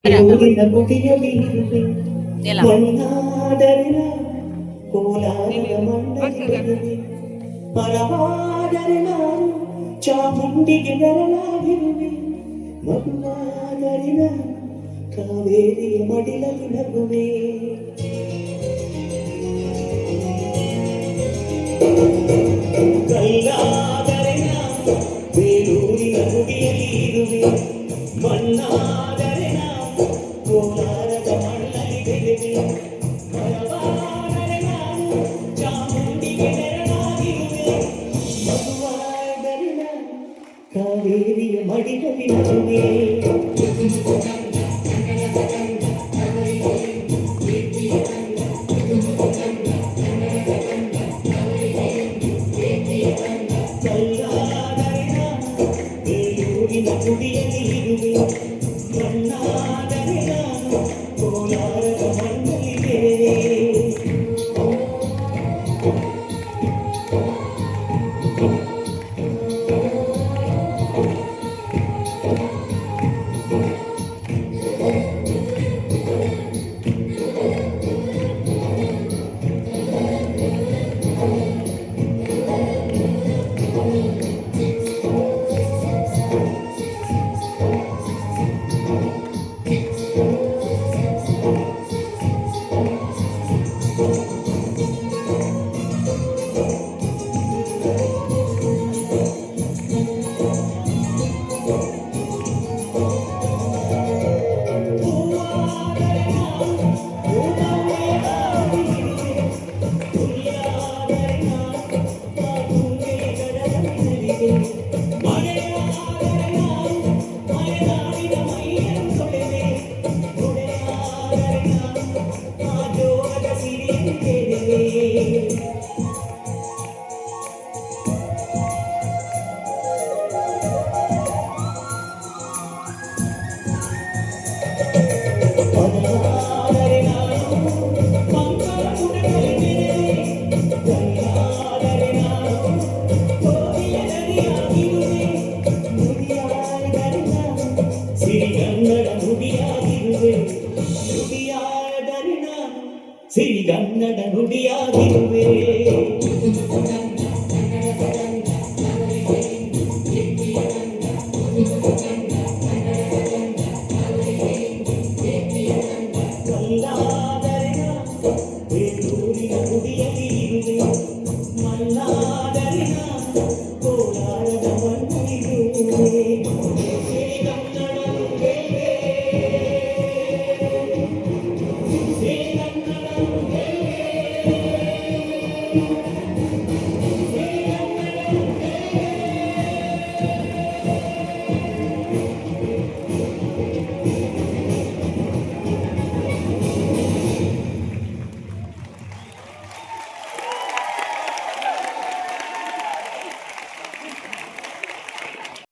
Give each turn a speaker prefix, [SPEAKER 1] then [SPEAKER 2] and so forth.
[SPEAKER 1] ಊರಿನ ಗುಡಿಯಲ್ಲಿರುವೆ
[SPEAKER 2] ಎಲ್ಲ
[SPEAKER 1] ಮಣ್ಣಾದರೆ ಕೋಲಾರದ ಮಣ್ಣಲ್ಲಿರುವೆ ಮರವಾದರೆ ನಾನು ಚಾಮುಂಡಿಗೆ ನೆರಳಾಗಿರುವೆ ಮಗುವಾದರೆ ನಾನು ಕಾವೇರಿಯ ಮಡಿಲಲ್ಲಿ ನಗುವೆ ಕಲ್ಲಾದರೆ ನಾನು ಬೇಲೂರಿನ ಗುಡಿಯಲ್ಲಿ ಇರುವೆ ಮಣ್ಣಾದರೆ ನಾನು ಕೋಲಾರದ ಮಣ್ಣಲ್ಲಿ ಬೆಳೆವೆ ಮರವಾದರೆ ನಾನು ಚಾಮುಂಡಿಗೆ ನೆರಳಾಗಿರುವೆ ಮಗುವಾದರೆ ನಾನು ಕಾವೇರಿಯ ಮಡಿಲಲ್ಲಿ ನಗುವೆ ಕಲ್ಲಾದರೆ ನಾನು ಬೇಲೂರಿನ ಗುಡಿಯಲ್ಲಿ ಇರುವೆ ಮಣ್ಣಾದರೆ ನಾನು ಕೋಲಾರದ ಮಣ್ಣಲ್ಲಿ ಬೆಳೆವೆ ಸಿರಿಗನ್ನಡ ನುಡಿಯಾಗಿರುವೆ ನುಡಿಯಾದರೆ ನಾನು ಸಿರಿಗನ್ನಡ ನುಡಿಯಾಗಿರುವೆ ಕಲ್ಲಾದರೆ ನಾನು ಬೇಲೂರಿನ ಗುಡಿಯಲ್ಲಿ ಇರುವೆ ಮಣ್ಣಾದರೆ ನಾನು ಕೋಲಾರದ ಮಣ್ಣಲ್ಲಿರುವೆ Thank you.